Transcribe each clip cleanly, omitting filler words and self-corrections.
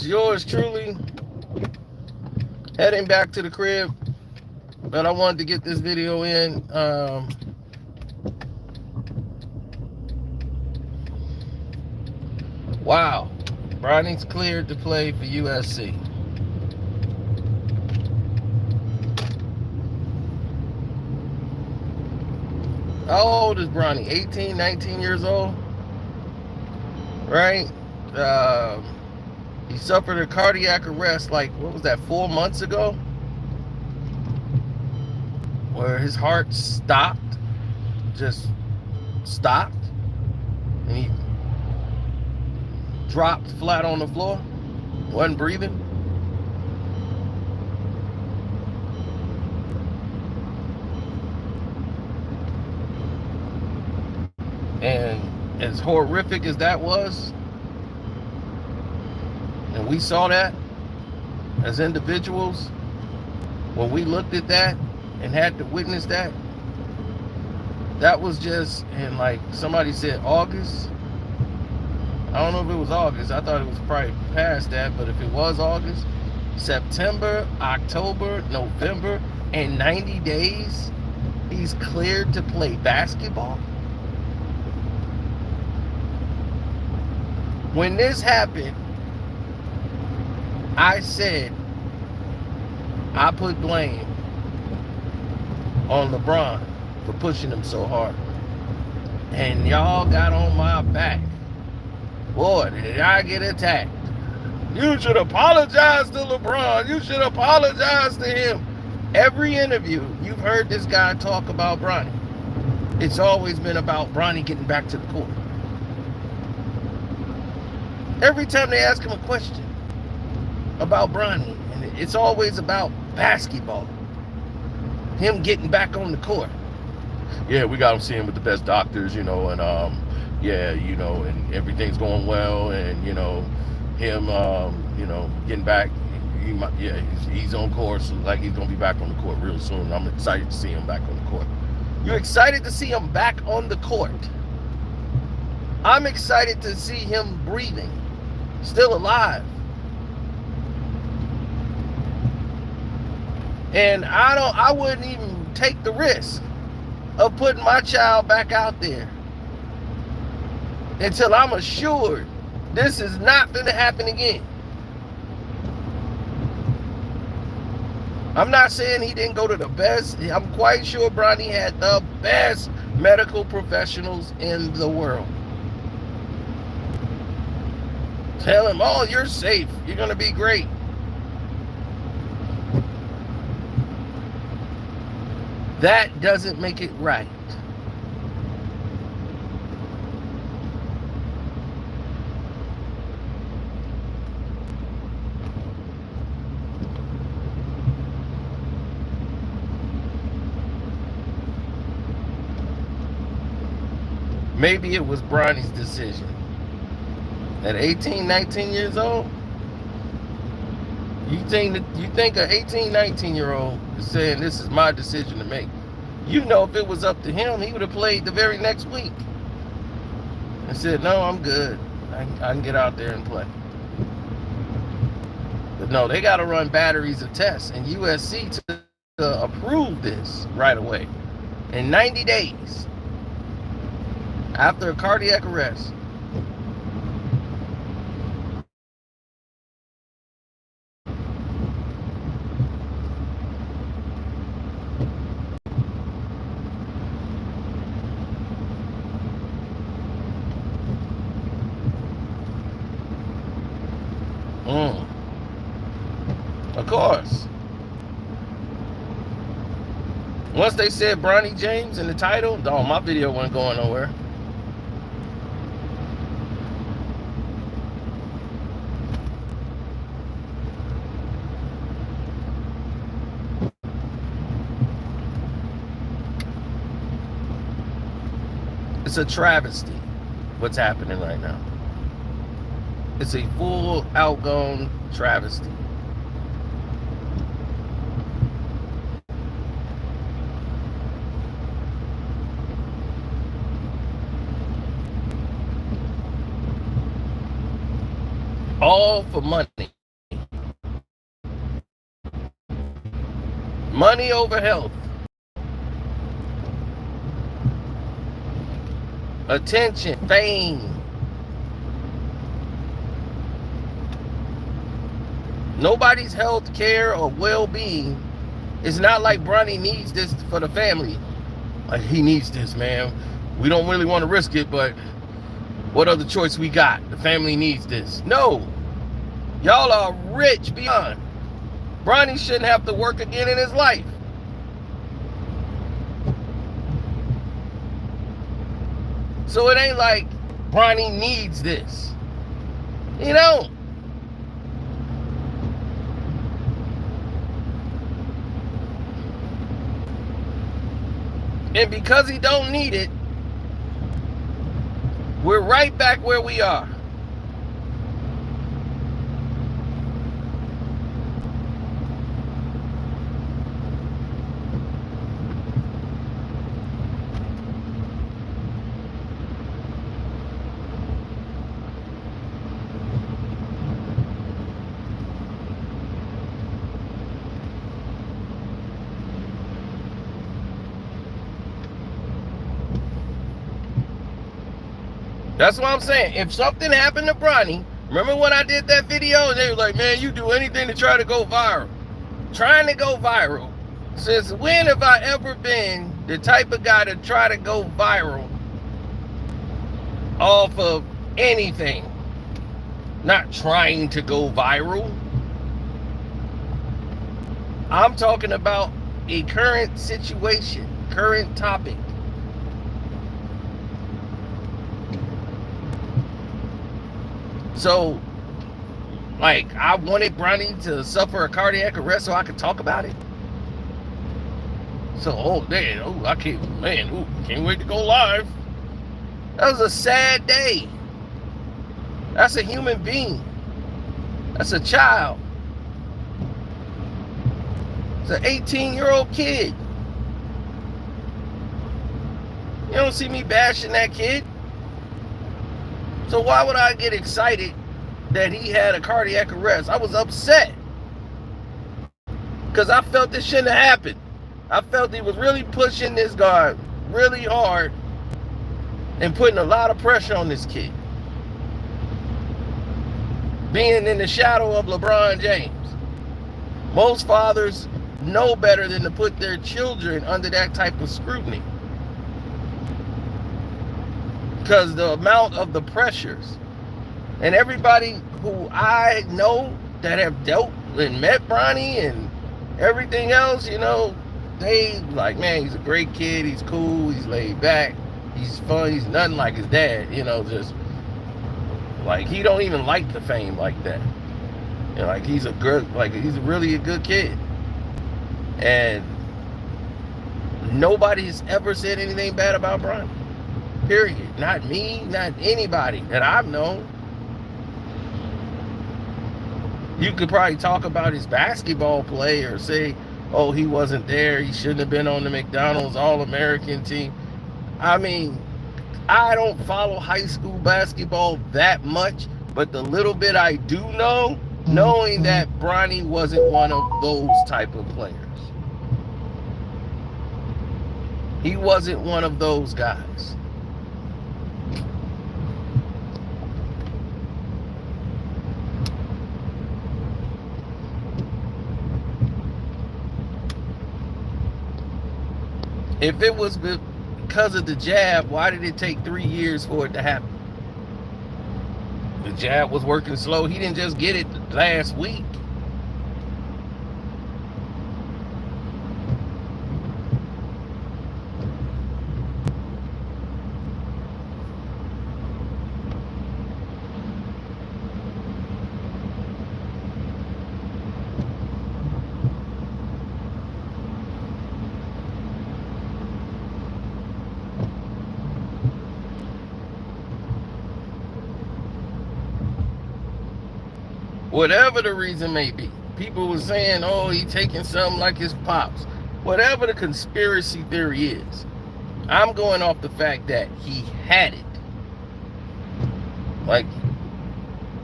It's yours truly, heading back to the crib, but I wanted to get this video in. Wow. Bronny's cleared to play for USC. How old is Bronny? 18, 19 years old? Right? Um, he suffered a cardiac arrest like, what was that, 4 months ago? Where his heart stopped. Just stopped. And he dropped flat on the floor. Wasn't breathing. And as horrific as that was, and we saw that as individuals, when we looked at that and had to witness that, that was just in, like somebody said, August. I don't know if it was August. I thought it was probably past that, but if it was August, September, October, November, in 90 days, he's cleared to play basketball. When this happened, I said, I put blame on LeBron for pushing him so hard. And y'all got on my back. Boy, did I get attacked. You should apologize to LeBron. You should apologize to him. Every interview, you've heard this guy talk about Bronny. It's always been about Bronny getting back to the court. Every time they ask him a question about Bronny, and it's always about basketball. Him getting back on the court. Yeah, we got him seeing with the best doctors, and yeah, and everything's going well, and him, getting back. He's on course, like he's gonna be back on the court real soon. I'm excited to see him back on the court. You're excited to see him back on the court. I'm excited to see him breathing, still alive. And I wouldn't even take the risk of putting my child back out there until I'm assured this is not going to happen again. I'm not saying he didn't go to the best. I'm quite sure Bronny had the best medical professionals in the world. Tell him, oh, you're safe. You're going to be great. That doesn't make it right. Maybe it was Bronny's decision. At 18, 19 years old, you think an 18, 19-year-old is saying this is my decision to make. If it was up to him, he would have played the very next week and said, no, I'm good. I can get out there and play. But no, they got to run batteries of tests, and USC to approve this right away in 90 days after a cardiac arrest. Of course. Once they said Bronny James in the title, my video wasn't going nowhere. It's a travesty what's happening right now. It's a full outgone travesty. All for money. Money over health. Attention, fame. Nobody's health care or well-being. It's not like Bronny needs this for the family. Like, he needs this, man. We don't really want to risk it, but what other choice we got? The family needs this. No. Y'all are rich beyond. Bronny shouldn't have to work again in his life. So it ain't like Bronny needs this. He don't. And because he don't need it, we're right back where we are. That's what I'm saying. If something happened to Bronny, remember when I did that video and they were like, man, you do anything to try to go viral. Trying to go viral. Since when have I ever been the type of guy to try to go viral off of anything? Not trying to go viral. I'm talking about a current situation, current topic. So, like, I wanted Bronny to suffer a cardiac arrest so I could talk about it. So, oh, man, oh, I can't, man, oh, can't wait to go live. That was a sad day. That's a human being. That's a child. It's an 18-year-old kid. You don't see me bashing that kid. So why would I get excited that he had a cardiac arrest? I was upset because I felt this shouldn't have happened. I felt he was really pushing this guy really hard and putting a lot of pressure on this kid. Being in the shadow of LeBron James. Most fathers know better than to put their children under that type of scrutiny. Because the amount of the pressures. And everybody who I know that have dealt and met Bronny and everything else, you know, they like, man, he's a great kid, he's cool, he's laid back, he's fun, he's nothing like his dad, you know, just like he don't even like the fame like that. You know, like he's a good, like he's really a good kid. And nobody's ever said anything bad about Bronny. Period. Not me, not anybody that I've known. You could probably talk about his basketball play or say, oh, he wasn't there, he shouldn't have been on the McDonald's All-American team. I mean, I don't follow high school basketball that much, but the little bit I do know, knowing that Bronny wasn't one of those type of players. He wasn't one of those guys. If it was because of the jab, why did it take 3 years for it to happen? The jab was working slow. He didn't just get it last week. Whatever the reason may be. People were saying, oh, he taking something like his pops. Whatever the conspiracy theory is, I'm going off the fact that he had it. Like,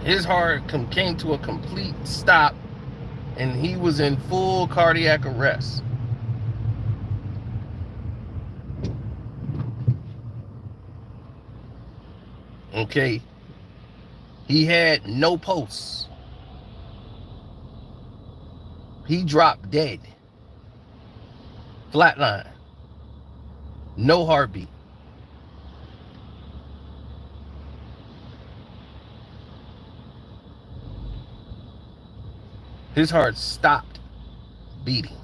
His heart came to a complete stop, and he was in full cardiac arrest. Okay, he had no pulse. He dropped dead, flatline, no heartbeat. His heart stopped beating.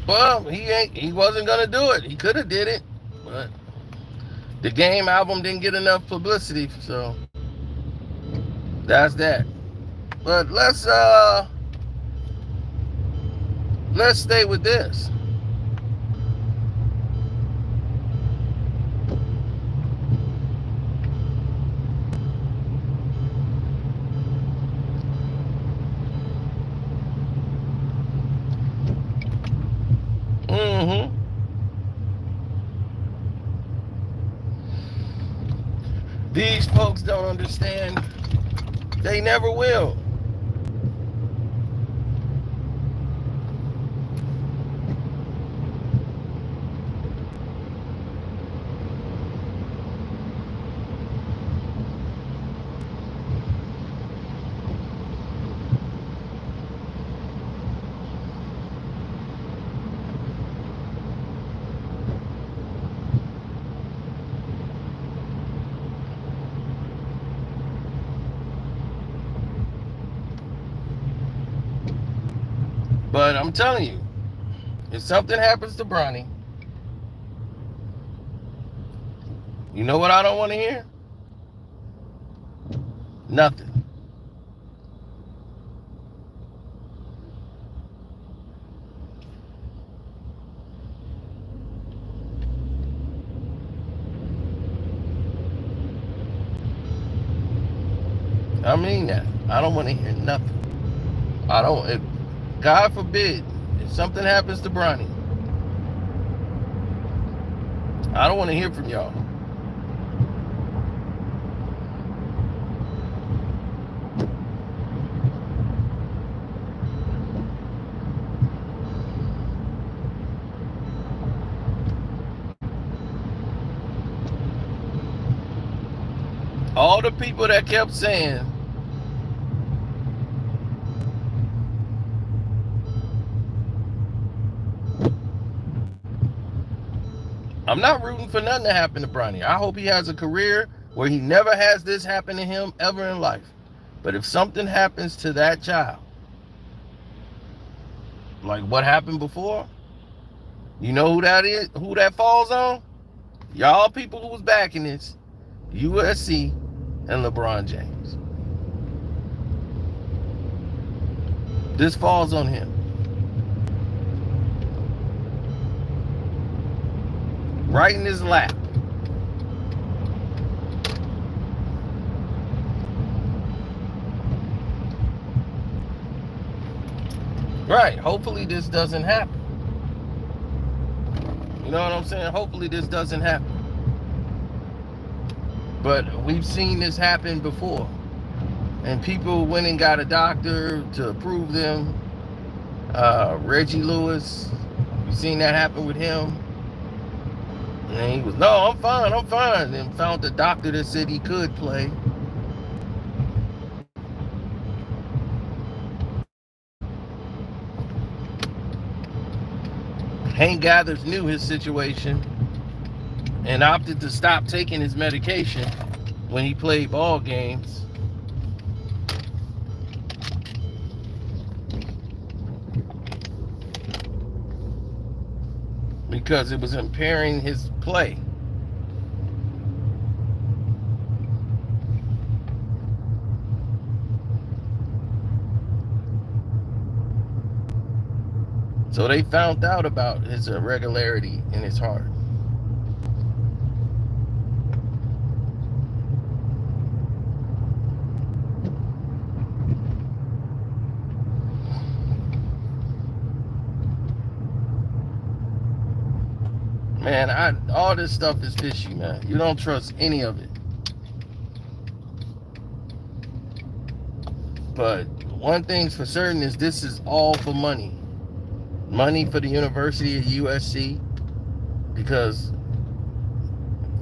Well, he wasn't gonna do it. He could have did it, but the Game album didn't get enough publicity, so that's that. But let's stay with this. These folks don't understand. They never will. But I'm telling you, if something happens to Bronny, you know what I don't want to hear? Nothing. I mean that. I don't want to hear nothing. I don't. If, God forbid, if something happens to Bronny, I don't want to hear from y'all. All the people that kept saying, I'm not rooting for nothing to happen to Bronny. I hope he has a career where he never has this happen to him ever in life. But if something happens to that child, like what happened before, you know who that is? Who that falls on? Y'all people who was backing this, USC and LeBron James. This falls on him. Right in his lap. Right. Hopefully this doesn't happen. You know what I'm saying? Hopefully this doesn't happen. But we've seen this happen before. And people went and got a doctor to approve them. Reggie Lewis, we've seen that happen with him. And he was, no, I'm fine. And found the doctor that said he could play. Hank Gathers knew his situation and opted to stop taking his medication when he played ball games because it was impairing his play. So they found out about his irregularity in his heart. Man, all this stuff is fishy, man. You don't trust any of it. But one thing's for certain is this is all for money. Money for the University of USC, because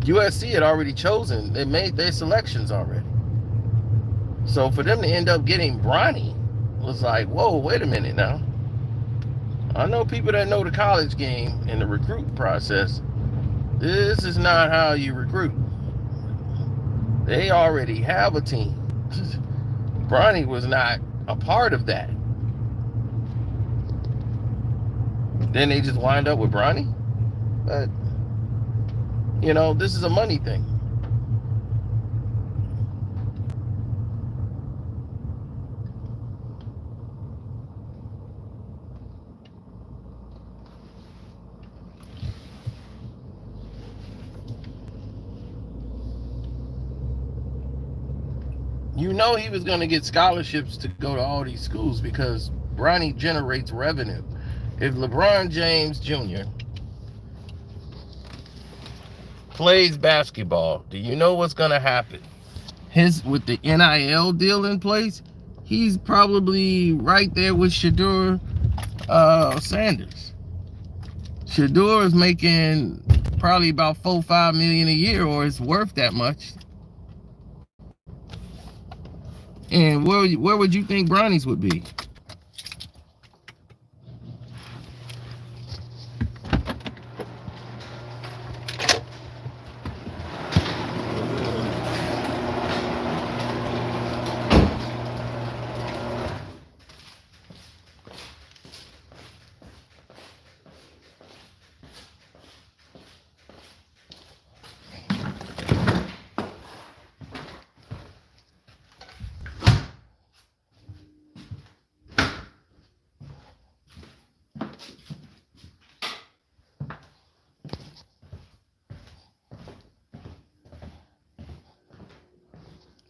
USC had already chosen, they made their selections already. So for them to end up getting Bronny was like, whoa, wait a minute now. I know people that know the college game and the recruit process. This is not how you recruit. They already have a team. Bronny was not a part of that. Then they just wind up with Bronny? But, you know, this is a money thing. You know he was going to get scholarships to go to all these schools because Bronny generates revenue. If LeBron James Jr. plays basketball, do you know what's going to happen? With the NIL deal in place, he's probably right there with Shedeur Sanders. Shedeur is making probably about $4-5 million a year, or it's worth that much. And where would you think Bronny's would be?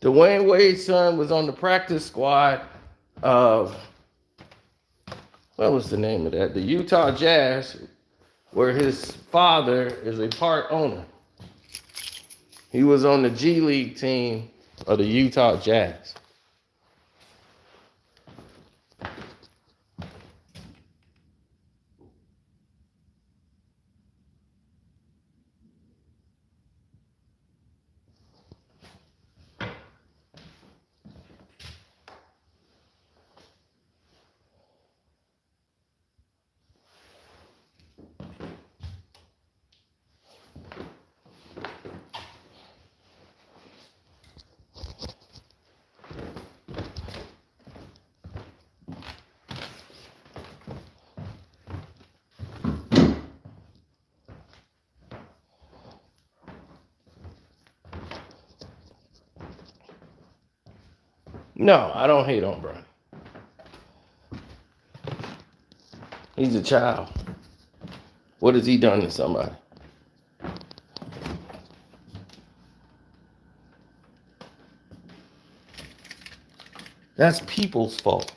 Dwayne Wade's son was on the practice squad of, what was the name of that? The Utah Jazz, where his father is a part owner. He was on the G League team of the Utah Jazz. No, I don't hate on Bronny. He's a child. What has he done to somebody? That's people's fault.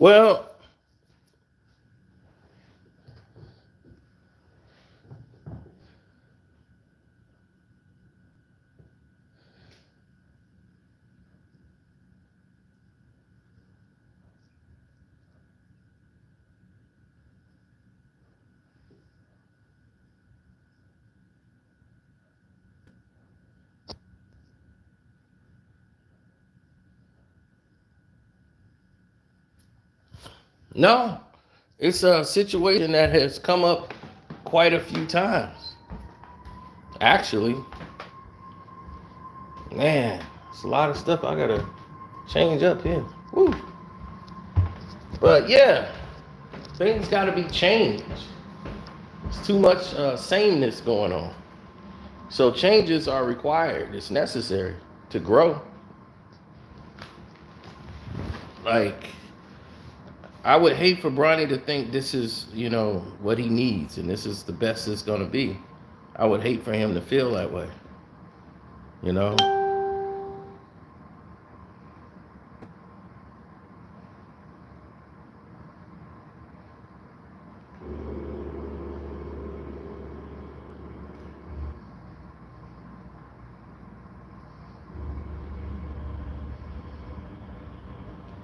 Well, no, it's a situation that has come up quite a few times. Actually, man, it's a lot of stuff I gotta change up here. Woo. But yeah, things gotta be changed. It's too much sameness going on. So changes are required. It's necessary to grow. Like, I would hate for Bronny to think this is, what he needs and this is the best it's gonna be. I would hate for him to feel that way. You know?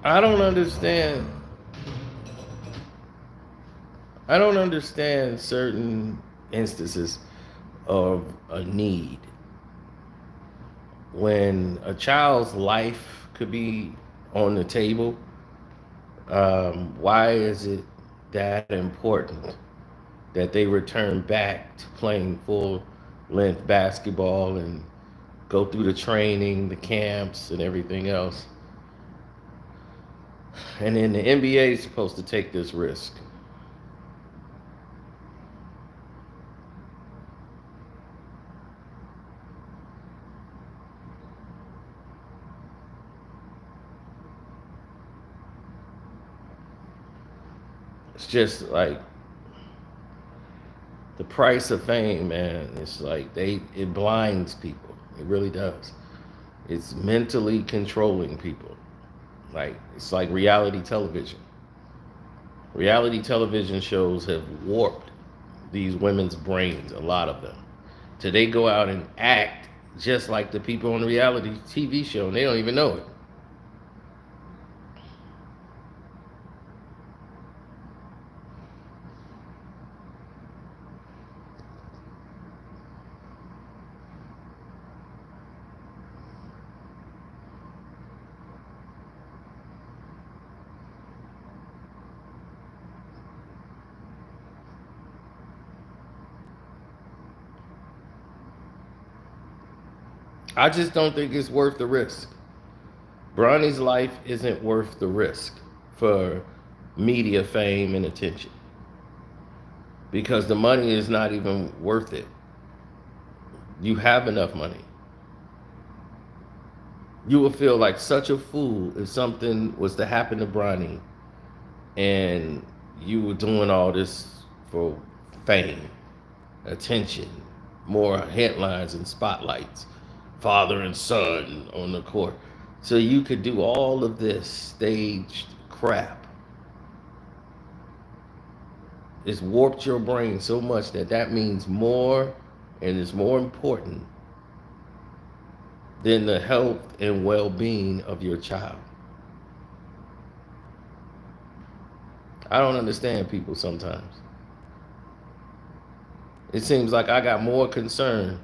I don't understand. I don't understand certain instances of a need when a child's life could be on the table. Why is it that important that they return back to playing full length basketball and go through the training, the camps, and everything else? And then the NBA is supposed to take this risk. It's just like the price of fame, man. It's like it blinds people. It really does. It's mentally controlling people. Like, it's like reality television. Reality television shows have warped these women's brains, a lot of them. So they go out and act just like the people on the reality TV show, and they don't even know it. I just don't think it's worth the risk. Bronny's life isn't worth the risk for media fame and attention because the money is not even worth it. You have enough money. You will feel like such a fool if something was to happen to Bronny and you were doing all this for fame, attention, more headlines and spotlights, father and son on the court. So you could do all of this staged crap. It's warped your brain so much that means more and is more important than the health and well-being of your child. I don't understand people sometimes. It seems like I got more concern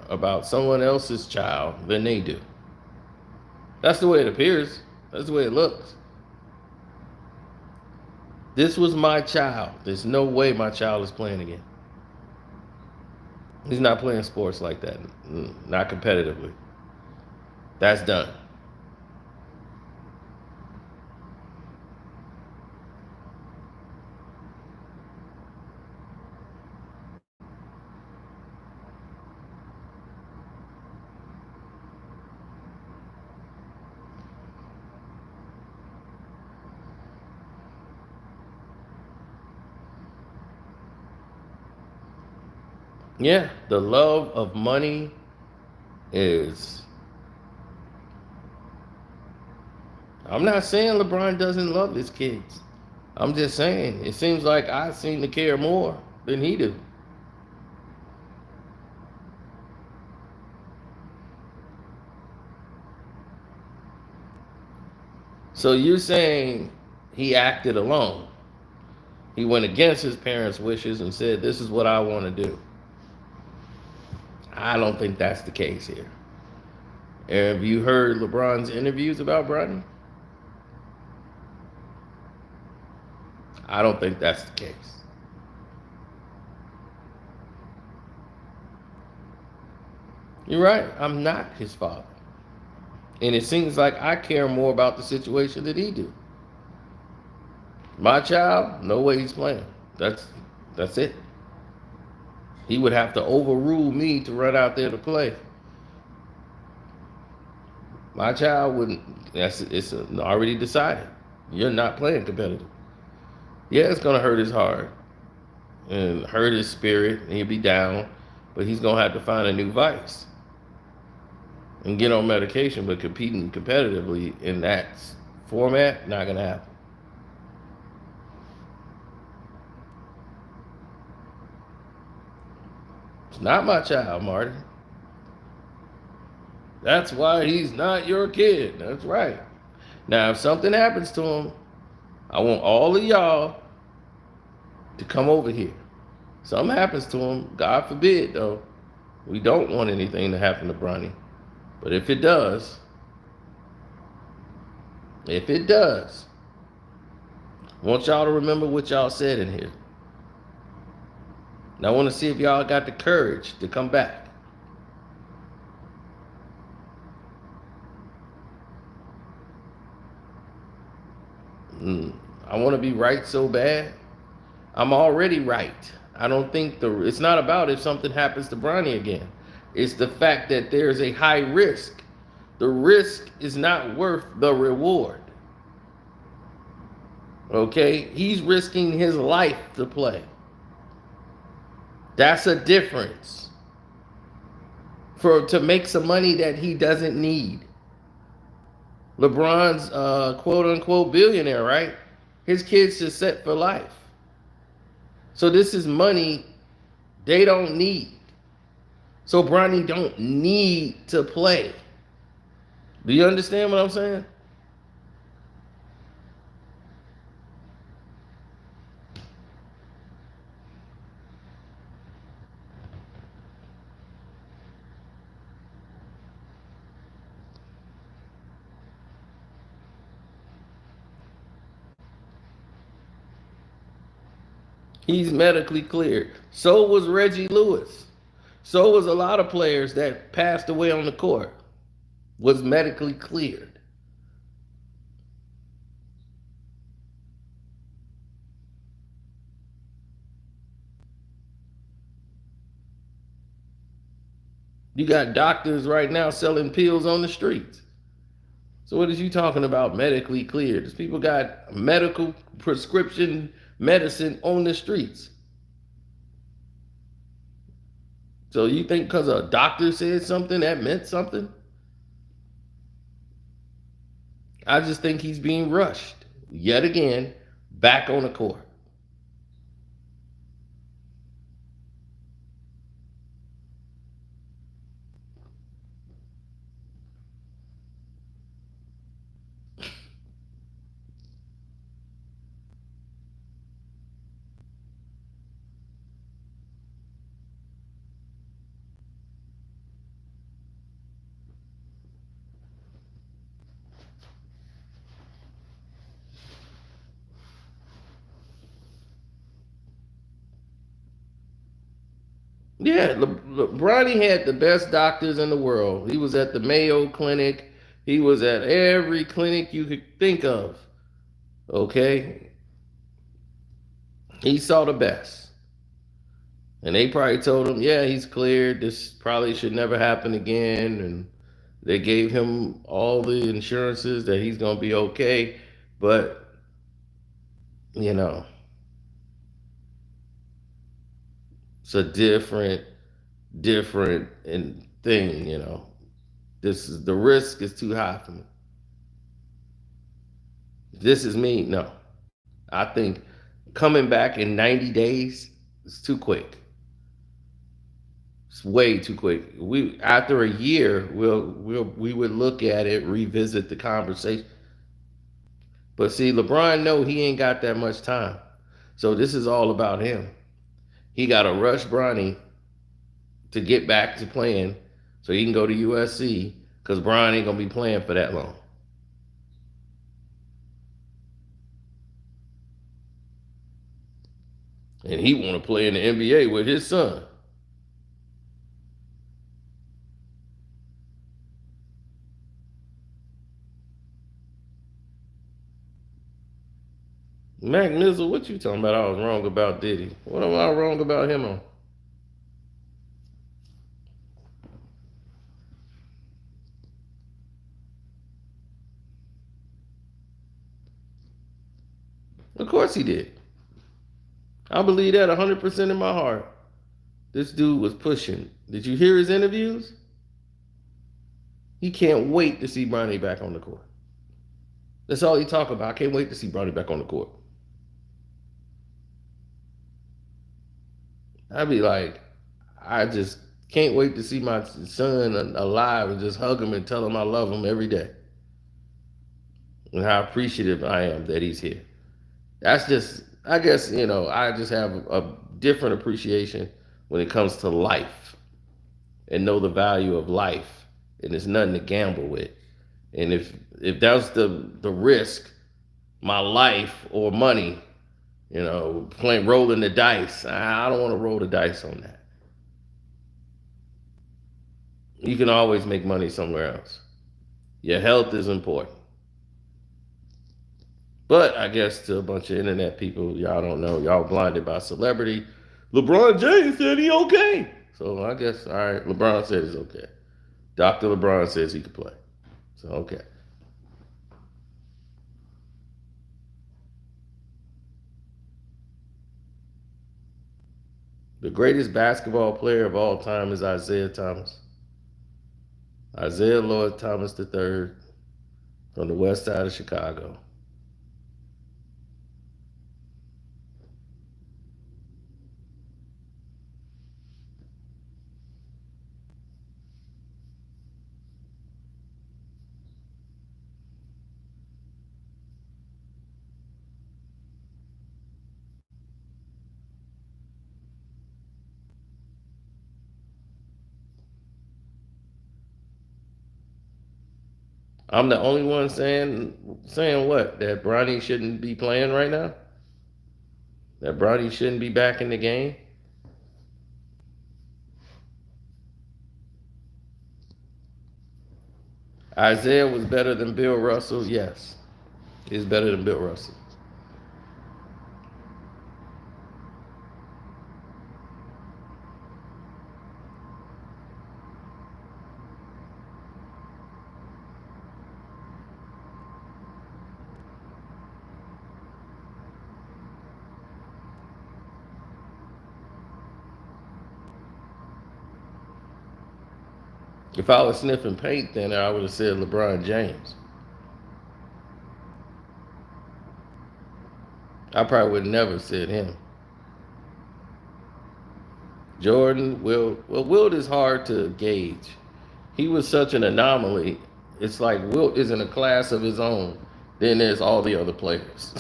about someone else's child than they do. That's the way it appears. That's the way it looks. This was my child. There's no way my child is playing again. He's not playing sports like that. Not competitively. That's done. Yeah, the love of money is I'm not saying LeBron doesn't love his kids. I'm just saying it seems like I seem to care more than he do. So you're saying he acted alone. He went against his parents' wishes and said, "This is what I want to do." I don't think that's the case here. Have you heard LeBron's interviews about Bronny? I don't think that's the case. You're right. I'm not his father. And it seems like I care more about the situation than he do. My child, no way he's playing. That's it. He would have to overrule me to run out there to play. My child wouldn't. It's already decided. You're not playing competitive. Yeah, it's gonna hurt his heart and hurt his spirit, and he'll be down. But he's gonna have to find a new vice and get on medication. But competing competitively in that format, not gonna happen. It's not my child, Marty. That's why he's not your kid. That's right. Now, if something happens to him, I want all of y'all to come over here. Something happens to him, God forbid, though. We don't want anything to happen to Bronny. But if it does, I want y'all to remember what y'all said in here. And I want to see if y'all got the courage to come back. I want to be right so bad. I'm already right. I don't think it's not about if something happens to Bronny again. It's the fact that there's a high risk. The risk is not worth the reward. Okay? He's risking his life to play. That's a difference. To make some money that he doesn't need. LeBron's quote unquote billionaire, right? His kids are set for life. So this is money they don't need. So Bronny don't need to play. Do you understand what I'm saying? He's medically cleared. So was Reggie Lewis. So was a lot of players that passed away on the court. Was medically cleared. You got doctors right now selling pills on the streets. So what is you talking about medically cleared? These people got medical prescription medicine on the streets. So you think because a doctor said something that meant something? I just think he's being rushed yet again back on the court. Yeah, Bronny had the best doctors in the world. He was at the Mayo Clinic. He was at every clinic you could think of. Okay? He saw the best. And they probably told him, yeah, he's cleared. This probably should never happen again. And they gave him all the insurances that he's going to be okay. But, you know, it's a different thing, you know. This is the risk is too high for me. this is me. No, I think coming back in 90 days is too quick. It's way too quick. We after a year, we would look at it, revisit the conversation. But see, LeBron know he ain't got that much time. So this is all about him. He got to rush Bronny to get back to playing so he can go to USC because Bron ain't gonna be playing for that long. And he want to play in the NBA with his son. Mac Nizzle, what you talking about? I was wrong about Diddy. What am I wrong about him on? Of course he did. I believe that 100% in my heart. This dude was pushing. Did you hear his interviews? He can't wait to see Bronny back on the court. That's all he talk about. I can't wait to see Bronny back on the court. I'd be like, I just can't wait to see my son alive and just hug him and tell him I love him every day. And how appreciative I am that he's here. That's just, I guess, I just have a different appreciation when it comes to life and know the value of life. And there's nothing to gamble with. And if that's the risk, my life or money, playing rolling the dice, I don't want to roll the dice on that. You can always make money somewhere else. Your health is important. But I guess to a bunch of internet people, y'all don't know. Y'all blinded by celebrity. LeBron James said he okay. So I guess, all right, LeBron said he's okay. Dr. LeBron says he could play. So, okay. The greatest basketball player of all time is Isaiah Thomas. Isaiah Lloyd Thomas III from the west side of Chicago. I'm the only one saying what? That Bronny shouldn't be playing right now? That Bronny shouldn't be back in the game? Isaiah was better than Bill Russell? Yes. He's better than Bill Russell. If I was sniffing paint, then I would have said LeBron James. I probably would never said him. Jordan, Wilt is hard to gauge. He was such an anomaly. It's like Wilt is in a class of his own. Then there's all the other players.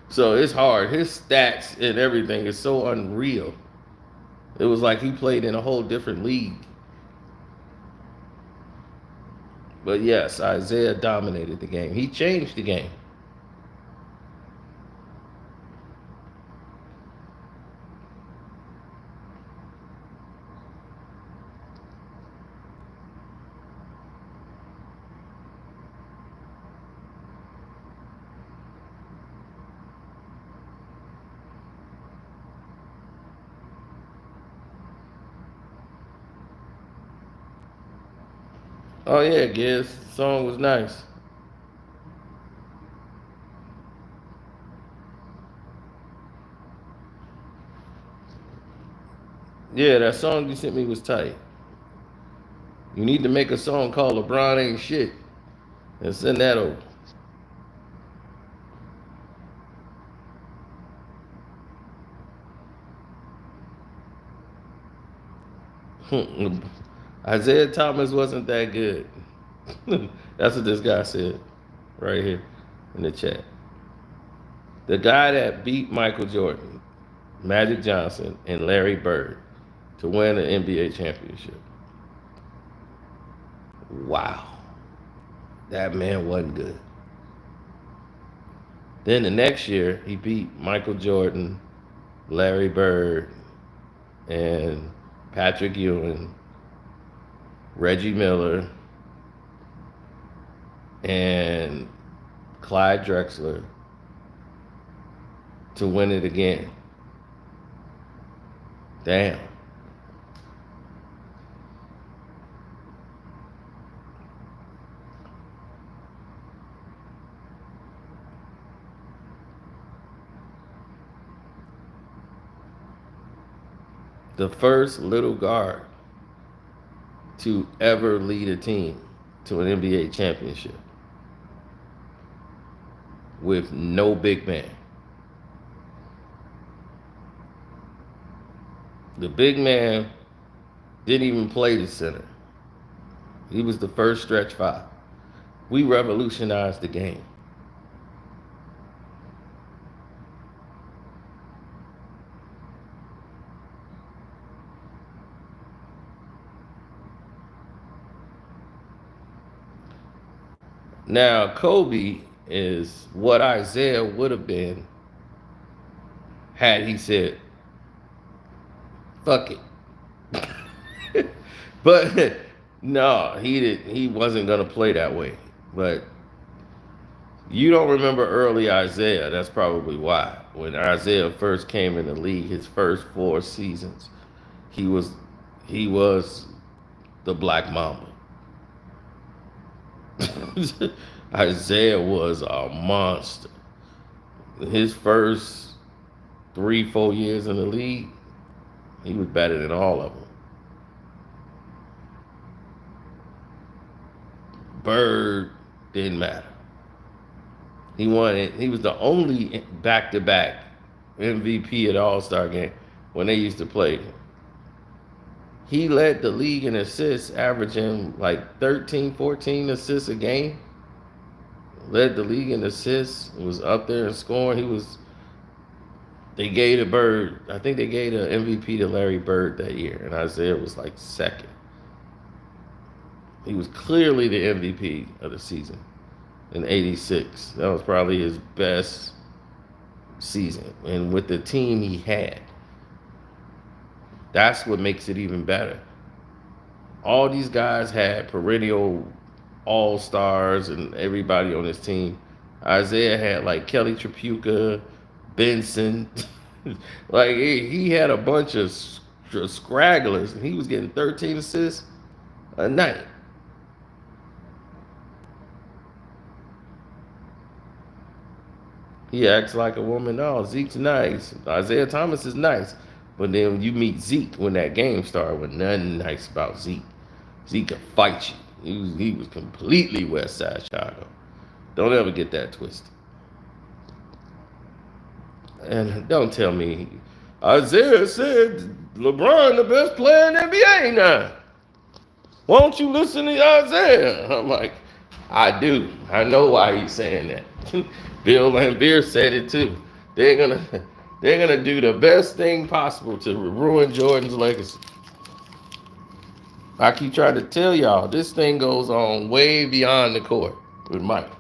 So it's hard. His stats and everything is so unreal. It was like he played in a whole different league. But yes, Isaiah dominated the game. He changed the game. Oh yeah, Giz. The song was nice. Yeah, that song you sent me was tight. You need to make a song called LeBron Ain't Shit and send that over. Isaiah Thomas wasn't that good. That's what this guy said right here in the chat. The guy that beat Michael Jordan, Magic Johnson, and Larry Bird to win an NBA championship. Wow. That man wasn't good. Then the next year, he beat Michael Jordan, Larry Bird, and Patrick Ewing, Reggie Miller, and Clyde Drexler to win it again. Damn. The first little guard to ever lead a team to an NBA championship with no big man. The big man didn't even play the center. He was the first stretch five. We revolutionized the game. Now, Kobe is what Isaiah would have been had he said, fuck it. But no, he wasn't gonna play that way. But you don't remember early Isaiah, that's probably why. When Isaiah first came in the league, his first 4 seasons, he was the Black Mamba. Isaiah was a monster. His first 3-4 years in the league, he was better than all of them. Bird didn't matter. He was the only back-to-back MVP at All-Star game when they used to play. He led the league in assists, averaging like 13, 14 assists a game. Led the league in assists, was up there in scoring. They gave the Bird, I think they gave the MVP to Larry Bird that year, and Isaiah was like second. He was clearly the MVP of the season in '86. That was probably his best season, and with the team he had. That's what makes it even better. All these guys had perennial all-stars and everybody on his team. Isaiah had like Kelly Tripucka, Benson. Like he had a bunch of scragglers, and he was getting 13 assists a night. He acts like a woman. Oh, Zeke's nice. Isaiah Thomas is nice. But then you meet Zeke when that game started, with nothing nice about Zeke. Zeke could fight you. He was completely West Side Chicago. Don't ever get that twisted. And don't tell me Isaiah said LeBron the best player in the NBA now. Why don't you listen to Isaiah? I'm like, I do. I know why he's saying that. Bill Laimbeer said it too. They're gonna do the best thing possible to ruin Jordan's legacy. I keep trying to tell y'all, this thing goes on way beyond the court with Mike.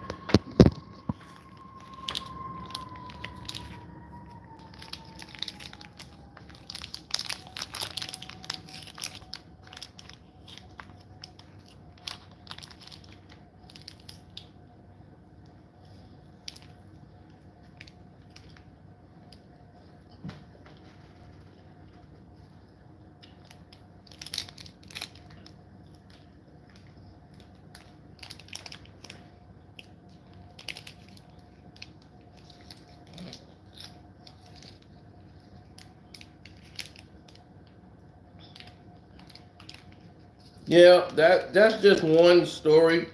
Yeah, that's just one story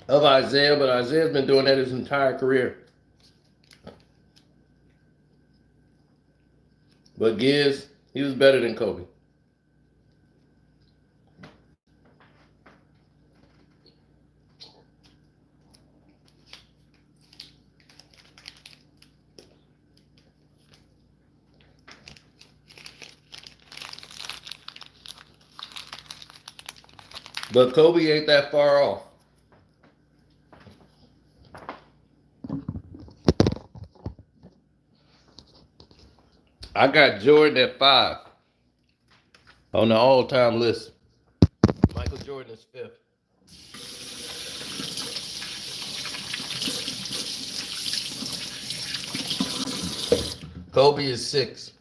of Isaiah, but Isaiah's been doing that his entire career. But Giz, he was better than Kobe. But Kobe ain't that far off. I got Jordan at 5 on the all-time list. Michael Jordan is 5th. Kobe is 6th.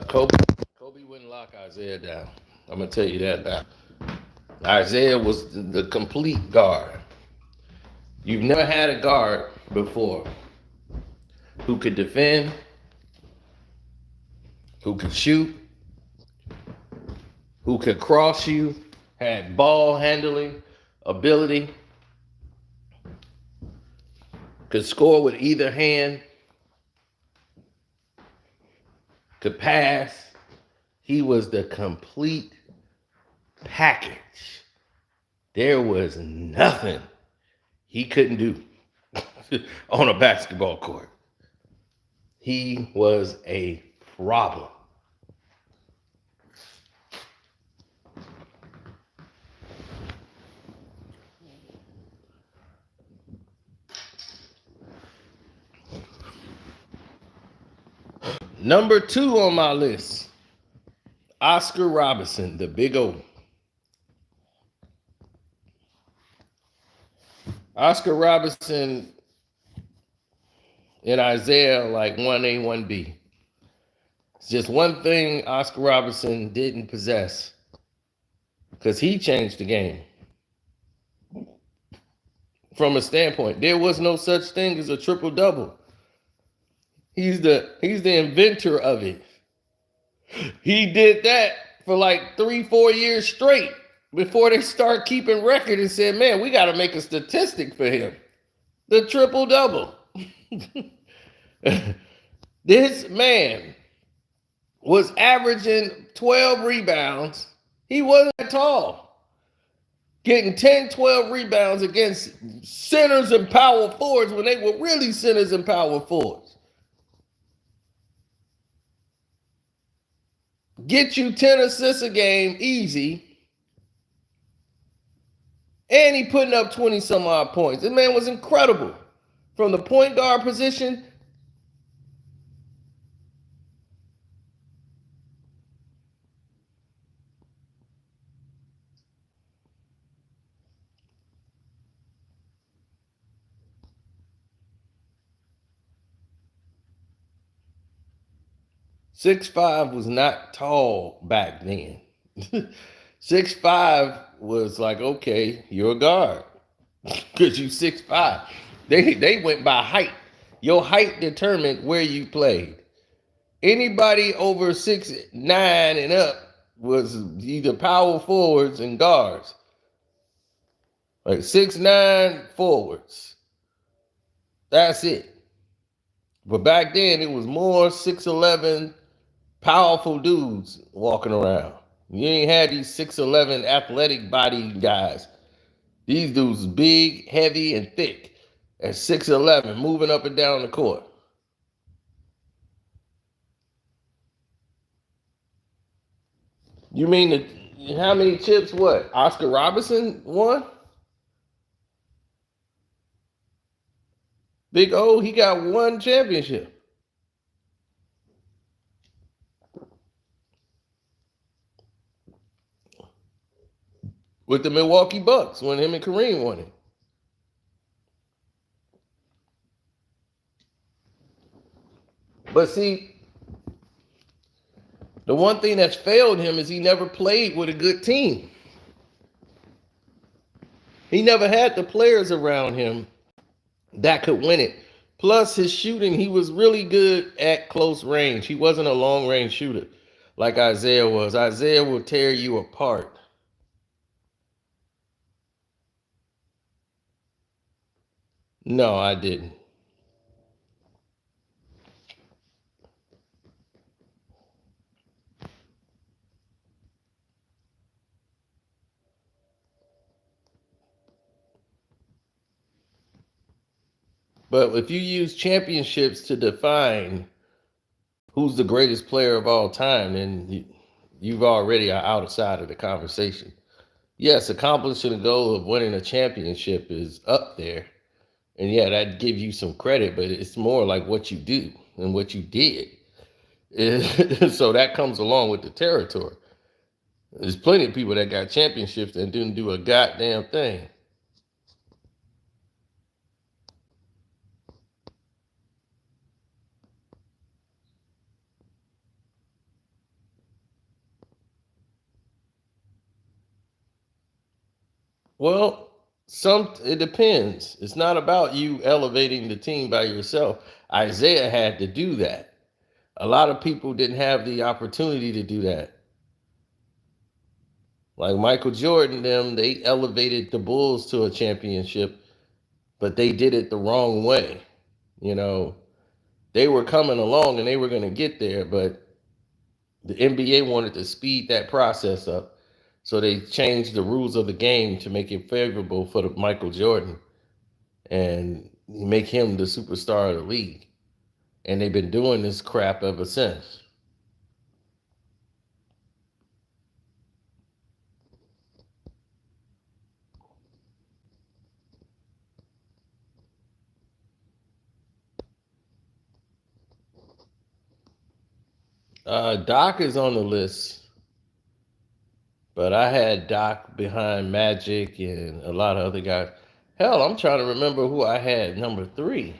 Kobe wouldn't lock Isaiah down. I'm gonna tell you that now. Isaiah was the complete guard. You've never had a guard before who could defend, who could shoot, who could cross you, had ball handling ability, could score with either hand, could pass. He was the complete package. There was nothing he couldn't do on a basketball court. He was a problem. Number 2 on my list, Oscar Robertson, the Big O. Oscar Robertson and Isaiah like 1A, 1B. It's just one thing Oscar Robertson didn't possess because he changed the game. From a standpoint, there was no such thing as a triple-double. He's the inventor of it. He did that for like 3-4 years straight before they start keeping record and said, man, we got to make a statistic for him. The triple-double. This man was averaging 12 rebounds. He wasn't that tall. Getting 10, 12 rebounds against centers and power forwards when they were really centers and power forwards. Get you 10 assists a game easy. And he putting up 20 some odd points. This man was incredible. From the point guard position. "6'5" was not tall back then. 6'5" was like, okay, you're a guard. Because you 6'5". They went by height. Your height determined where you played. Anybody over 6'9" and up was either power forwards and guards. Like 6'9" forwards. That's it. But back then it was more 6'11" powerful dudes walking around. You ain't had these 6'11" athletic body guys. These dudes big, heavy, and thick at 6'11", moving up and down the court. You mean how many chips? What? Oscar Robertson won? Big O, he got 1 championship. With the Milwaukee Bucks when him and Kareem won it. But see, the one thing that's failed him is he never played with a good team. He never had the players around him that could win it. Plus his shooting, he was really good at close range. He wasn't a long range shooter like Isaiah was. Isaiah will tear you apart. No, I didn't. But if you use championships to define who's the greatest player of all time, then you've already are outside of the conversation. Yes, accomplishing the goal of winning a championship is up there. And yeah, that gives you some credit, but it's more like what you do and what you did. So that comes along with the territory. There's plenty of people that got championships and didn't do a goddamn thing. Well, it depends. It's not about you elevating the team by yourself. Isaiah had to do that. A lot of people didn't have the opportunity to do that. Like Michael Jordan, they elevated the Bulls to a championship, but they did it the wrong way. You know, they were coming along and they were going to get there, but the NBA wanted to speed that process up. So they changed the rules of the game to make it favorable for the Michael Jordan and make him the superstar of the league. And they've been doing this crap ever since. Doc is on the list, but I had Doc behind Magic and a lot of other guys. Hell, I'm trying to remember who I had number 3.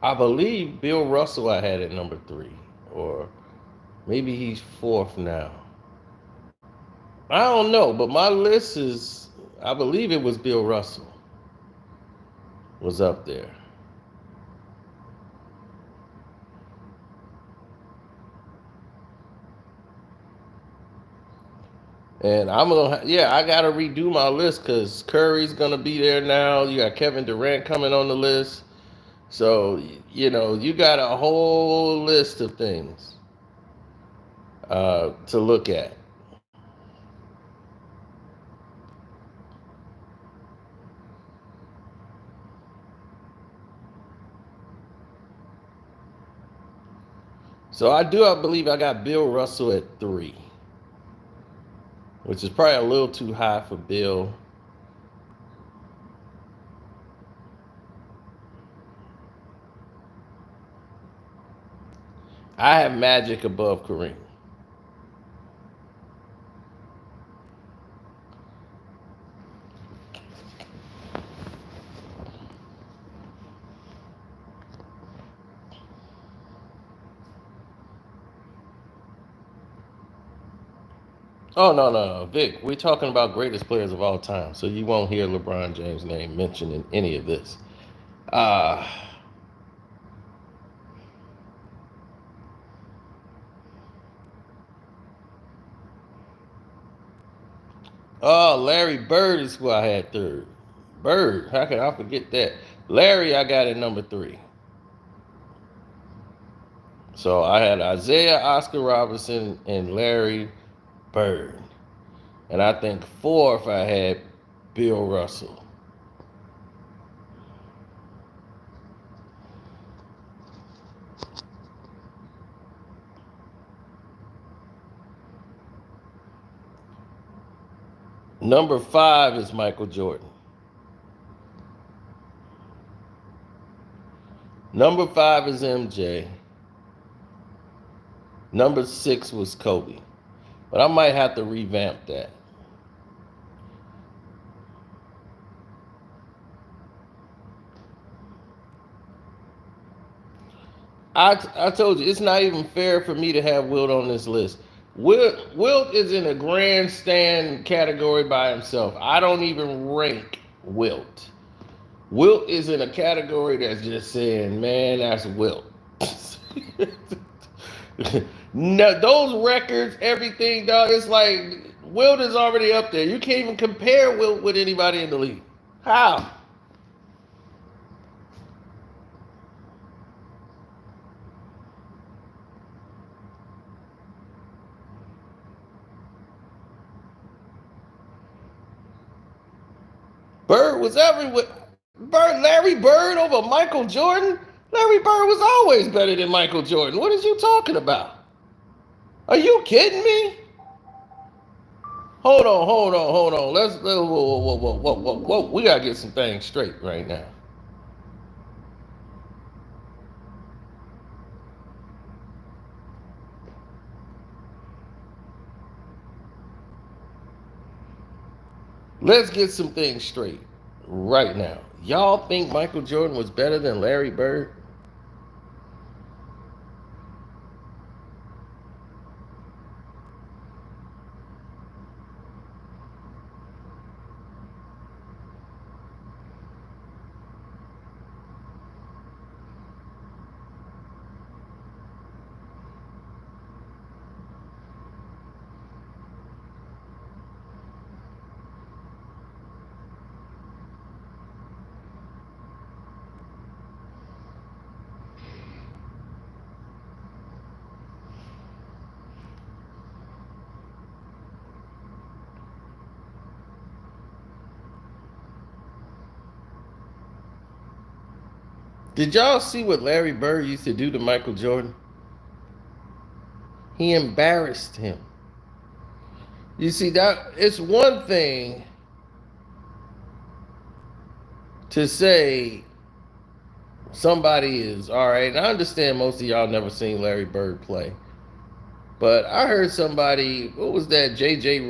I believe Bill Russell I had at number 3, or maybe he's 4th now. I don't know, but my list is, I believe it was Bill Russell was up there. And I got to redo my list because Curry's going to be there now. You got Kevin Durant coming on the list. So, you got a whole list of things to look at. So I believe I got Bill Russell at 3, which is probably a little too high for Bill. I have Magic above Kareem. Oh, no, Vic. We're talking about greatest players of all time, so you won't hear LeBron James' name mentioned in any of this. Uh Larry Bird is who I had 3rd. Bird, how could I forget that? Larry, I got at number 3. So I had Isaiah, Oscar Robertson, and Larry Bird. And I think 4th, I had Bill Russell. Number 5 is Michael Jordan. Number 5 is MJ. Number 6 was Kobe. But I might have to revamp that. I told you, it's not even fair for me to have Wilt on this list. Wilt is in a grandstand category by himself. I don't even rank Wilt. Wilt is in a category that's just saying, man, that's Wilt. No, those records, everything, dog, it's like Wilt is already up there. You can't even compare Wilt with anybody in the league. How? was everywhere. Larry Bird over Michael Jordan? Larry Bird was always better than Michael Jordan. What is you talking about? Are you kidding me? Hold on. Whoa. We gotta get some things straight right now. Let's get some things straight right now. Y'all think Michael Jordan was better than Larry Bird? Did y'all see what Larry Bird used to do to Michael Jordan? He embarrassed him. You see, that it's one thing to say somebody is all right. And I understand most of y'all never seen Larry Bird play, but I heard somebody, what was that, JJ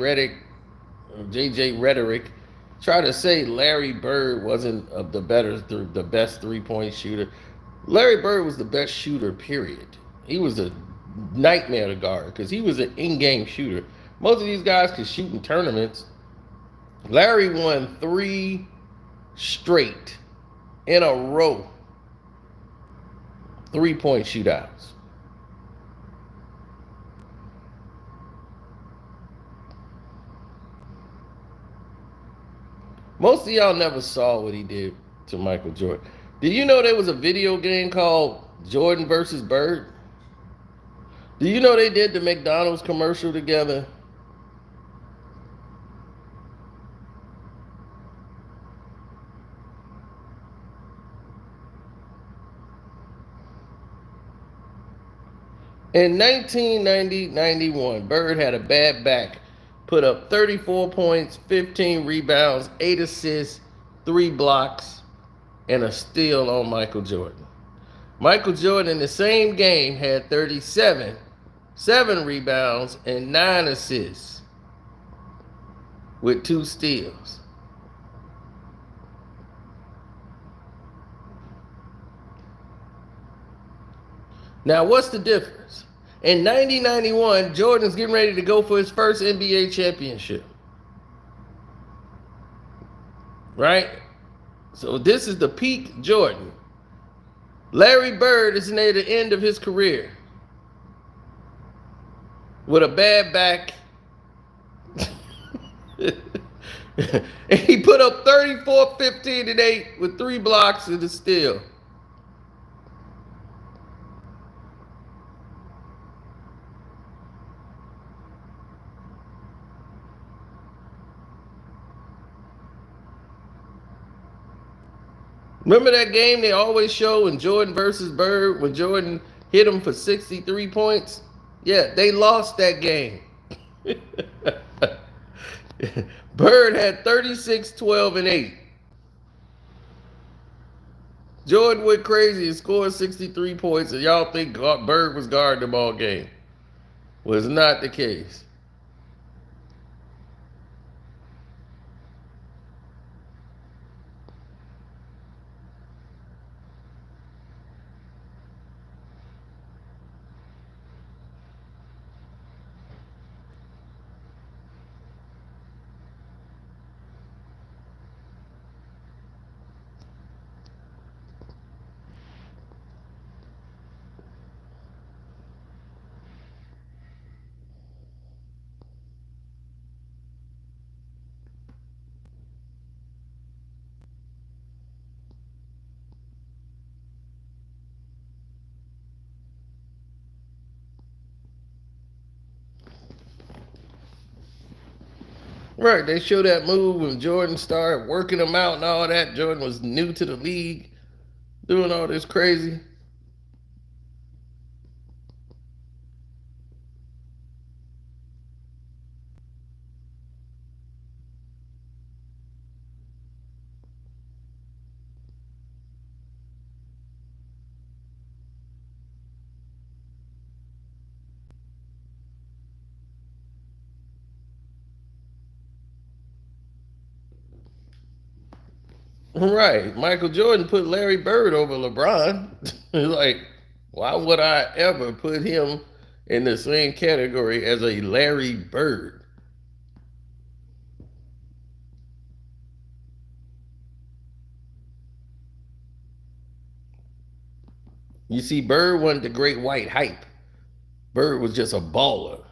Rhetoric, try to say Larry Bird wasn't the best 3-point shooter. Larry Bird was the best shooter, period. He was a nightmare to guard because he was an in-game shooter. Most of these guys could shoot in tournaments. Larry won 3 straight in a row 3-point shootouts. Most of y'all never saw what he did to Michael Jordan. Did you know there was a video game called Jordan versus Bird? Do you know they did the McDonald's commercial together? In 1990-91, Bird had a bad back, put up 34 points, 15 rebounds, 8 assists, 3 blocks, and a steal on Michael Jordan. Michael Jordan in the same game had 37, 7 rebounds, and 9 assists with 2 steals. Now, what's the difference? In 1991, Jordan's getting ready to go for his first NBA championship. Right? So this is the peak Jordan. Larry Bird is near the end of his career with a bad back. And he put up 34, 15, and 8 with 3 blocks and a steal. Remember that game they always show in Jordan versus Bird when Jordan hit him for 63 points? Yeah, they lost that game. Bird had 36, 12, and 8. Jordan went crazy and scored 63 points, and y'all think Bird was guarding them all game. Was not the case. Right, they show that move when Jordan started working him out and all that. Jordan was new to the league, doing all this crazy. Right, Michael Jordan put Larry Bird over LeBron. Like, why would I ever put him in the same category as a Larry Bird? You see, Bird wasn't the great white hype. Bird was just a baller.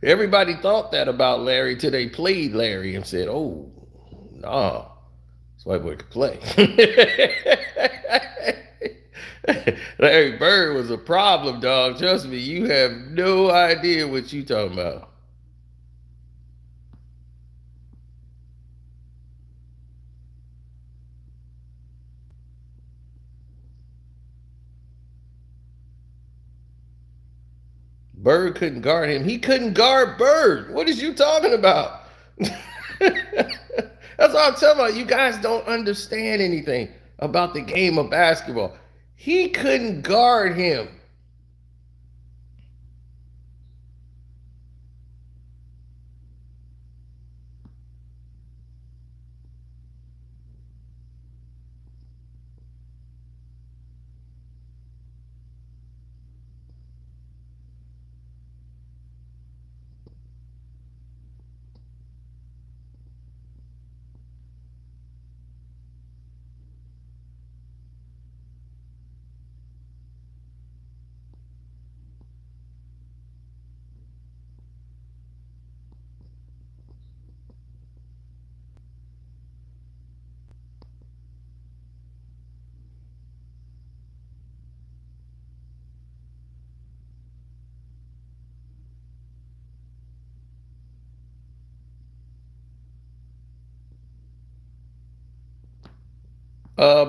Everybody thought that about Larry till they played Larry and said, "Oh, nah, this white boy could play." Larry Bird was a problem, dog. Trust me, you have no idea what you talking about. Bird couldn't guard him. He couldn't guard Bird. What is you talking about? That's what I'm talking about. You guys don't understand anything about the game of basketball. He couldn't guard him.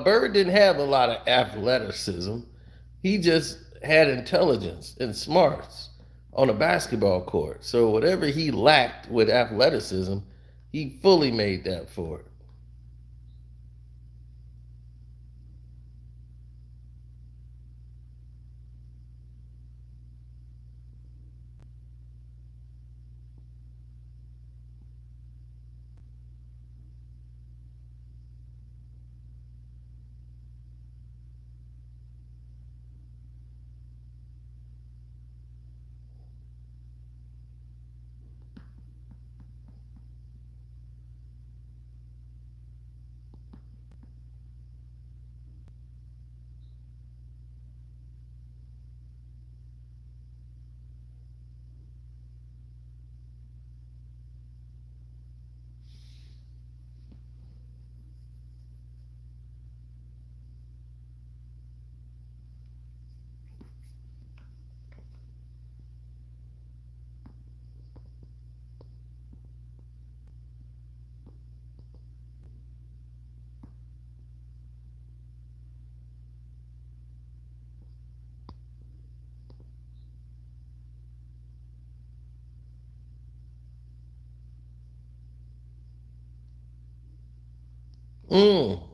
Bird didn't have a lot of athleticism. He just had intelligence and smarts on a basketball court. So whatever he lacked with athleticism, he fully made that for it.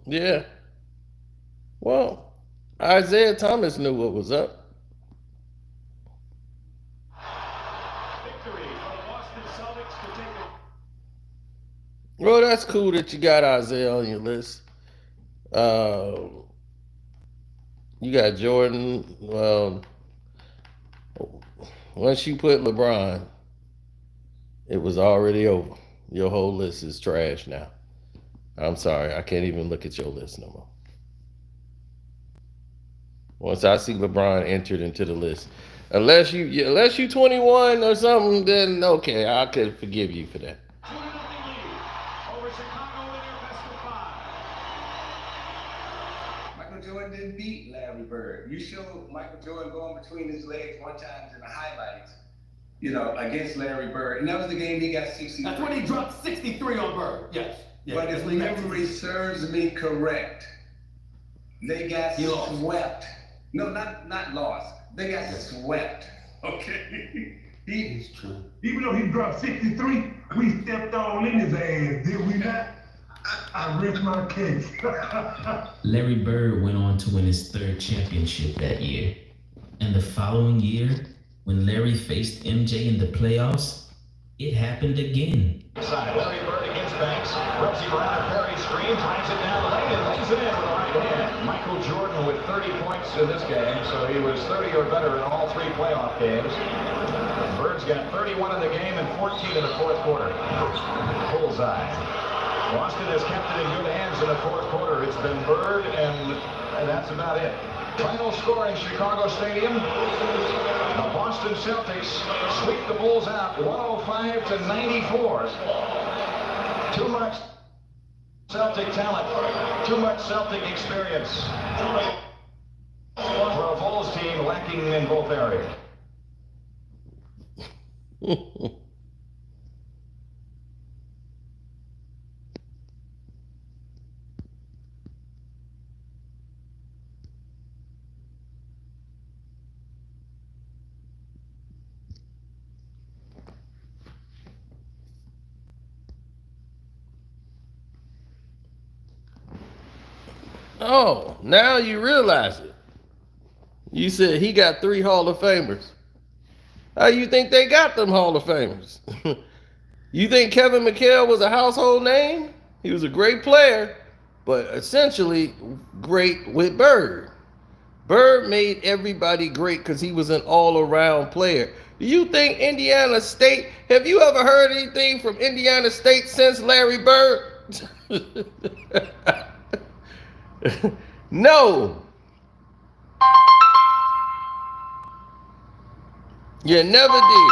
Yeah. Well, Isaiah Thomas knew what was up. Well, that's cool that you got Isaiah on your list. Uh, you got Jordan. Well, once you put LeBron, it was already over. Your whole list is trash now. I'm sorry, I can't even look at your list no more. Once I see LeBron entered into the list, unless you 21 or something, then okay, I could forgive you for that. Michael Jordan didn't beat Larry Bird. You showed Michael Jordan going between his legs one time in the highlights. against Larry Bird. And that was the game he got 63. That's when he dropped 63 on Bird. Yes. But if memory serves me correct, they got swept. No, not lost. They got swept. Okay. It's true. Even though he dropped 63, we stepped all in his ass, did we not? I rest my case. Larry Bird went on to win his third championship that year. And the following year, when Larry faced MJ in the playoffs, it happened again. Larry Bird against Banks. Rips him around a Perry screen, ties it down the lane, and lays it in with the right hand. Michael Jordan with 30 points in this game, so he was 30 or better in all three playoff games. Bird's got 31 in the game and 14 in the fourth quarter. Bullseye. Boston has kept it in good hands in the fourth quarter. It's been Bird, and that's about it. Final score in Chicago Stadium. The Boston Celtics sweep the Bulls out 105-94. Too much Celtic talent, too much Celtic experience for a Bulls team lacking in both areas. Oh, now you realize it. You said he got 3 Hall of Famers. How you think they got them Hall of Famers? You think Kevin McHale was a household name? He was a great player, but essentially great with Bird. Bird made everybody great because he was an all-around player. Do you think Indiana State, have you ever heard anything from Indiana State since Larry Bird? No. You never did.